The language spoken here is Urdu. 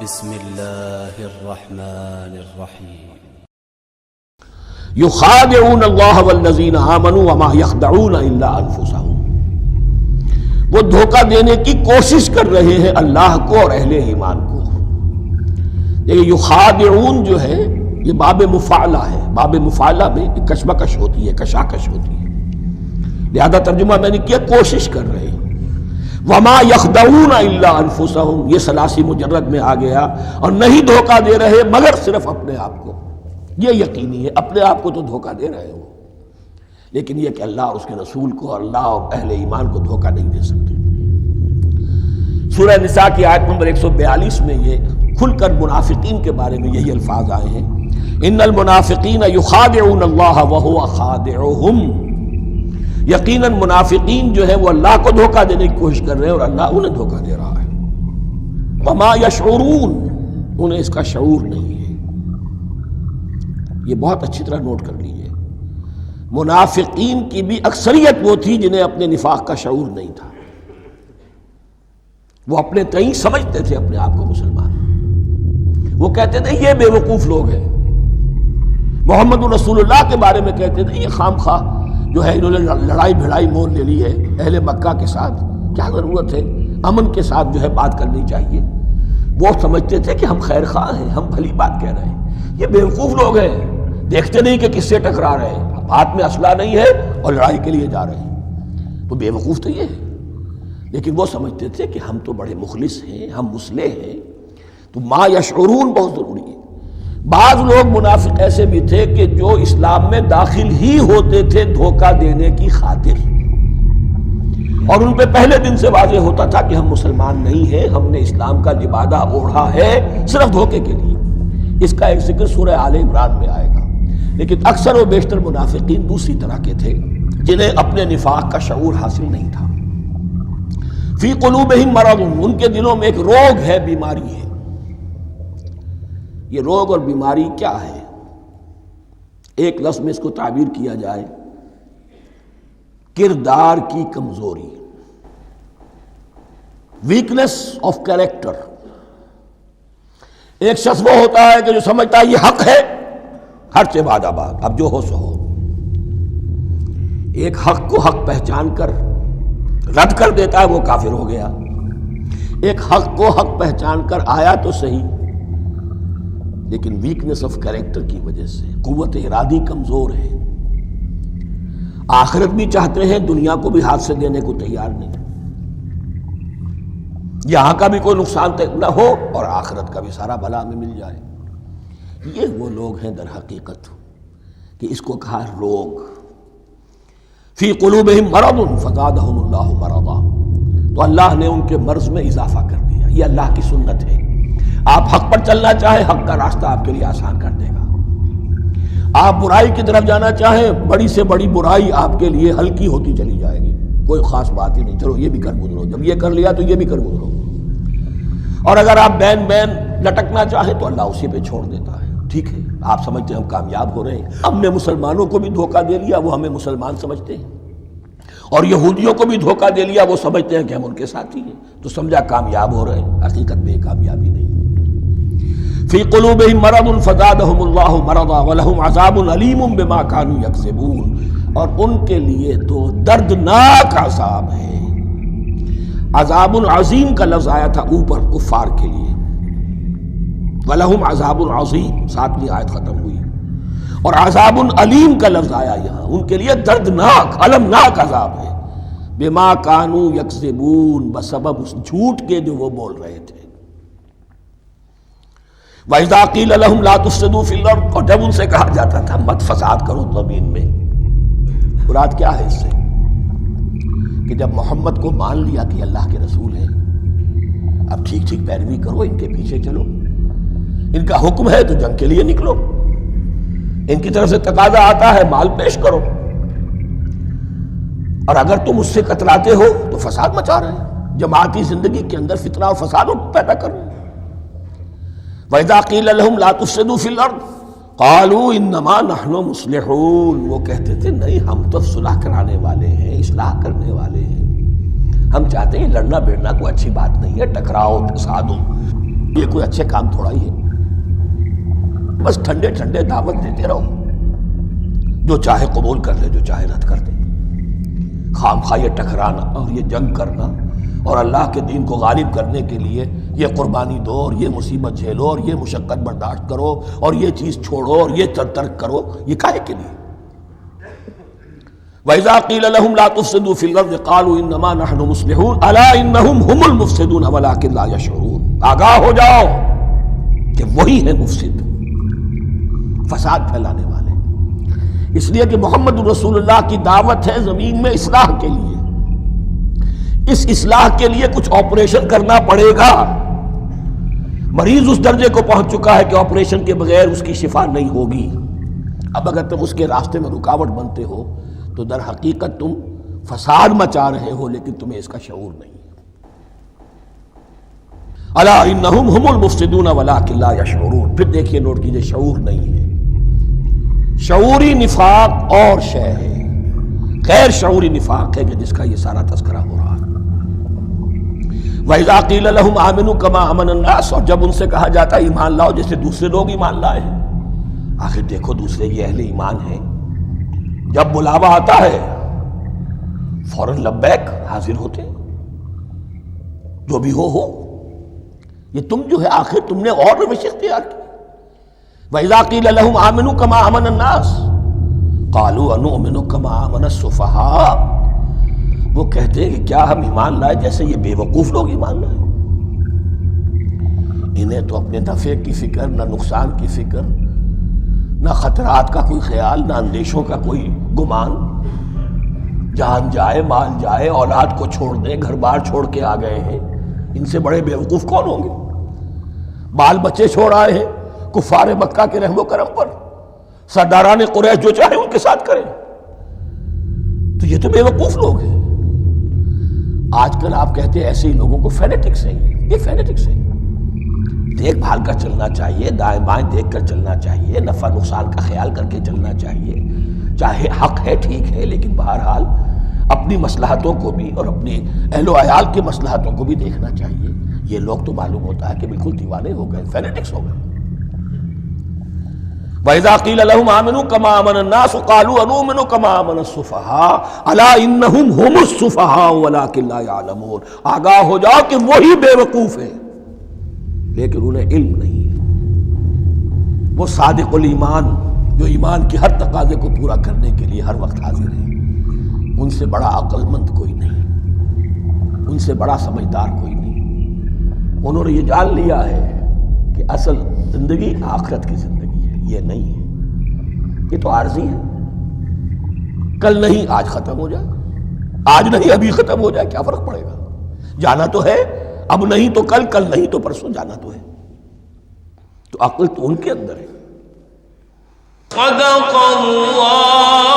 بسم اللہ الرحمن الرحیم یخادعون اللہ والذین آمنوا وما یخدعون الا انفسهم، وہ دھوکہ دینے کی کوشش کر رہے ہیں اللہ کو اور اہل ایمان کو۔ یہ یخادعون جو ہے یہ باب مفعلہ ہے، باب مفعلہ میں کشمکش ہوتی ہے، کشاکش ہوتی ہے، لہذا ترجمہ میں نے کیا کوشش کر رہے ہیں۔ وما یخدعون الا انفسهم، یہ ثلاثی مجرد میں آ گیا، اور نہیں دھوکہ دے رہے مگر صرف اپنے آپ کو۔ یہ یقینی ہے اپنے آپ کو تو دھوکہ دے رہے ہو، لیکن یہ کہ اللہ اور اس کے رسول کو اور اللہ اور اہل ایمان کو دھوکہ نہیں دے سکتے۔ سورہ نساء کی آیت نمبر 142 میں یہ کھل کر منافقین کے بارے میں یہی الفاظ آئے ہیں، ان المنافقین یخادعون اللہ وہو خادعہم، یقیناً منافقین جو ہے وہ اللہ کو دھوکہ دینے کی کوشش کر رہے ہیں اور اللہ انہیں دھوکہ دے رہا ہے۔ وما یشعرون، انہیں اس کا شعور نہیں ہے۔ یہ بہت اچھی طرح نوٹ کر لیجئے، منافقین کی بھی اکثریت وہ تھی جنہیں اپنے نفاق کا شعور نہیں تھا، وہ اپنے تئیں سمجھتے تھے اپنے آپ کو مسلمان، وہ کہتے تھے یہ بے وقوف لوگ ہیں، محمد رسول اللہ کے بارے میں کہتے تھے یہ خام خواہ جو ہے انہوں نے لڑائی بھڑائی مول لے لی ہے اہل مکہ کے ساتھ، کیا ضرورت ہے، امن کے ساتھ جو ہے بات کرنی چاہیے۔ وہ سمجھتے تھے کہ ہم خیر خواہ ہیں، ہم بھلی بات کہہ رہے ہیں، یہ بے وقوف لوگ ہیں، دیکھتے نہیں کہ کس سے ٹکرا رہے ہیں، ہاتھ میں اسلحہ نہیں ہے اور لڑائی کے لیے جا رہے ہیں، تو بے وقوف تو یہ ہے۔ لیکن وہ سمجھتے تھے کہ ہم تو بڑے مخلص ہیں، ہم مصلح ہیں، تو ما یشعرون بہت ضروری ہے۔ بعض لوگ منافق ایسے بھی تھے کہ جو اسلام میں داخل ہی ہوتے تھے دھوکہ دینے کی خاطر، اور ان پہ پہلے دن سے واضح ہوتا تھا کہ ہم مسلمان نہیں ہیں، ہم نے اسلام کا لبادہ اوڑھا ہے صرف دھوکے کے لیے۔ اس کا ایک ذکر سورہ آل عمران میں آئے گا، لیکن اکثر و بیشتر منافقین دوسری طرح کے تھے جنہیں اپنے نفاق کا شعور حاصل نہیں تھا۔ فی قلوبہم مرض، ان کے دلوں میں ایک روگ ہے، بیماری ہے۔ یہ روگ اور بیماری کیا ہے؟ ایک لفظ میں اس کو تعبیر کیا جائے، کردار کی کمزوری، ویکنس آف کیریکٹر۔ ایک شخص وہ ہوتا ہے کہ جو سمجھتا ہے یہ حق ہے، ہر سے بعد آباد، اب جو ہو سو ہو۔ ایک حق کو حق پہچان کر رد کر دیتا ہے، وہ کافر ہو گیا۔ ایک حق کو حق پہچان کر آیا تو صحیح، لیکن ویکنس آف کیریکٹر کی وجہ سے قوت ارادی کمزور ہے، آخرت بھی چاہتے ہیں، دنیا کو بھی ہاتھ سے دینے کو تیار نہیں، یہاں کا بھی کوئی نقصان نہ ہو اور آخرت کا بھی سارا بھلا ہمیں مل جائے۔ یہ وہ لوگ ہیں در حقیقت کہ اس کو کہا روگ۔ فی قلوبہم مرض فزادہم اللہ مرضا، تو اللہ نے ان کے مرض میں اضافہ کر دیا۔ یہ اللہ کی سنت ہے، آپ حق پر چلنا چاہیں حق کا راستہ آپ کے لیے آسان کر دے گا، آپ برائی کی طرف جانا چاہیں بڑی سے بڑی برائی آپ کے لیے ہلکی ہوتی چلی جائے گی، کوئی خاص بات ہی نہیں، چلو یہ بھی کر گزرو، جب یہ کر لیا تو یہ بھی کر گزرو۔ اور اگر آپ بین لٹکنا چاہیں تو اللہ اسی پہ چھوڑ دیتا ہے، ٹھیک ہے آپ سمجھتے ہیں ہم کامیاب ہو رہے ہیں، ہم نے مسلمانوں کو بھی دھوکہ دے لیا، وہ ہمیں مسلمان سمجھتے ہیں، اور یہودیوں کو بھی دھوکہ دے لیا، وہ سمجھتے ہیں کہ ہم ان کے ساتھی ہیں، تو سمجھا کامیاب ہو رہے ہیں، حقیقت میں کامیابی نہیں۔ فی قلوبہم مرض فزادہم اللہ مرضا ولہم عذاب علیم بما کانوا یکذبون، اور ان کے لیے تو دردناک عذاب ہے۔ عذاب عظیم کا لفظ آیا تھا اوپر کفار کے لیے، وَلَهُمْ عَذَابٌ عَظِيمٌ، 7ویں آیت ختم ہوئی، اور عذاب علیم کا لفظ آیا یہاں، ان کے لیے دردناک المناک عذاب ہے، بما کانوا یکذبون، بسبب اس جھوٹ کے جو وہ بول رہے تھے۔ وَإِذَا قِيلَ لَهُمْ لَا تُفْسِدُوا فِي الْأَرْضِ، اور جب ان سے کہا جاتا تھا مت فساد کرو زمین میں، مراد کیا ہے اس سے؟ کہ جب محمد کو مان لیا کہ اللہ کے رسول ہیں، اب ٹھیک ٹھیک پیروی کرو، ان کے پیچھے چلو، ان کا حکم ہے تو جنگ کے لیے نکلو، ان کی طرف سے تقاضا آتا ہے مال پیش کرو، اور اگر تم اس سے کتراتے ہو تو فساد مچا رہے ہیں، جماعتی زندگی کے اندر فتنہ اور فساد پیدا کر رہے ہیں۔ وَإِذَا قِيلَ لَهُمْ لَا تُفْسِدُوا فِي الْأَرْضِ قَالُوا إِنَّمَا نَحْنُ مُصْلِحُونَ، وہ کہتے تھے نہیں ہم تو صلح کرانے والے ہیں، اصلاح کرنے والے ہیں، ہم چاہتے ہیں لڑنا بیڑنا کوئی اچھی بات نہیں ہے، ٹکراؤ تصادم، یہ کوئی اچھے کام تھوڑا ہی ہے، بس ٹھنڈے ٹھنڈے دعوت دیتے رہو، جو چاہے قبول کر لے، جو چاہے رد کر دے۔ خام خواہ یہ ٹکرانا اور یہ جنگ کرنا اور اللہ کے دین کو غالب کرنے کے لیے یہ قربانی دو اور یہ مصیبت جھیلو اور یہ مشقت برداشت کرو اور یہ چیز چھوڑو اور یہ ترک کرو، یہ کاہے کے لیے؟ وَإِذَا قِيلَ لَهُمْ لَا تُفْسِدُوا فِي الْأَرْضِ قَالُوا إِنَّمَا نَحْنُ مُصْلِحُونَ أَلَا إِنَّهُمْ هُمُ الْمُفْسِدُونَ وَلَكِنْ لَا يَشْعُرُونَ۔ آگاہ ہو جاؤ کہ وہی ہے مفسد، فساد پھیلانے والے۔ اس لیے کہ محمد رسول اللہ کی دعوت ہے زمین میں اصلاح کے لیے، اس اصلاح کے لیے کچھ آپریشن کرنا پڑے گا۔ مریض اس درجے کو پہنچ چکا ہے کہ آپریشن کے بغیر اس کی شفا نہیں ہوگی۔ اب اگر تم اس کے راستے میں رکاوٹ بنتے ہو تو در حقیقت تم فساد مچا رہے ہو، لیکن تمہیں اس کا شعور نہیں ہے۔ الا انہم ہم المفسدون ولکن لا یشعرون۔ پھر دیکھیے، نوٹ کیجئے، شعور نہیں ہے۔ شعوری نفاق اور شے ہے، غیر شعوری نفاق ہے کہ جس کا یہ سارا تذکرہ ہو رہا ہے۔ وَإِذَا قِيلَ لَهُمْ آمِنُوا كَمَا آمَنَ النَّاسُ، اور جب ان سے کہا جاتا ہے ایمان لاؤ جیسے دوسرے لوگ ایمان لائے ہیں۔ آخر دیکھو، دوسرے یہ اہل ایمان ہیں، جب بلاوا آتا ہے فوراً لبیک حاضر ہوتے ہیں، جو بھی ہو۔ یہ تم جو ہے آخر تم نے اور روش اختیار کی۔ وَإِذَا قِيلَ لَهُمْ آمِنُوا كَمَا آمَنَ النَّاسُ قَالُوا أَنُؤْمِنُ كَمَا آمَنَ السُّفَهَاءُ، وہ کہتے ہیں کہ کیا ہم ایمان لائے جیسے یہ بے وقوف لوگ ایمان لائے؟ انہیں تو اپنے نفع کی فکر، نہ نقصان کی فکر، نہ خطرات کا کوئی خیال، نہ اندیشوں کا کوئی گمان۔ جان جائے، مال جائے، اولاد کو چھوڑ دیں، گھر بار چھوڑ کے آ گئے ہیں، ان سے بڑے بے وقوف کون ہوں گے؟ بال بچے چھوڑ آئے ہیں کفار مکہ کے رحم و کرم پر، سرداران قریش جو چاہے ان کے ساتھ کریں، تو یہ تو بے وقوف لوگ ہیں۔ آج کل آپ کہتے ہیں ایسے ہی لوگوں کو فینیٹکس ہیں، یہ فینیٹکس ہیں۔ دیکھ بھال کر چلنا چاہیے، دائیں بائیں دیکھ کر چلنا چاہیے، نفع نقصان کا خیال کر کے چلنا چاہیے، چاہے حق ہے ٹھیک ہے، لیکن بہرحال اپنی مصلحتوں کو بھی اور اپنی اہل و عیال کی مصلحتوں کو بھی دیکھنا چاہیے۔ یہ لوگ تو معلوم ہوتا ہے کہ بالکل دیوانے ہو گئے، فینیٹکس ہو گئے۔ وَإِذَا قِيلَ لَهُمْ آمِنُوا كَمَا آمَنَ النَّاسُ قَالُوا أَنُؤْمِنُ كَمَا آمَنَ السُّفَهَاءُ أَلَا إِنَّهُمْ هُمُ السُّفَهَاءُ وَلَكِنْ لَا يَعْلَمُونَ۔ آگاہ ہو جاؤ کہ وہی بے وقوف ہے، لیکن انہیں علم نہیں ہے۔ وہ صادق الایمان جو ایمان کی ہر تقاضے کو پورا کرنے کے لیے ہر وقت حاضر ہے، ان سے بڑا عقل مند کوئی نہیں، ان سے بڑا سمجھدار کوئی نہیں۔ انہوں نے یہ جان لیا ہے کہ اصل زندگی آخرت کی زندگی ہے، یہ نہیں ہے، یہ تو عارضی ہے، کل نہیں آج ختم ہو جائے، آج نہیں ابھی ختم ہو جائے، کیا فرق پڑے گا؟ جانا تو ہے، اب نہیں تو کل، کل نہیں تو پرسوں جانا تو ہے۔ تو عقل تو ان کے اندر ہے۔ صدق اللہ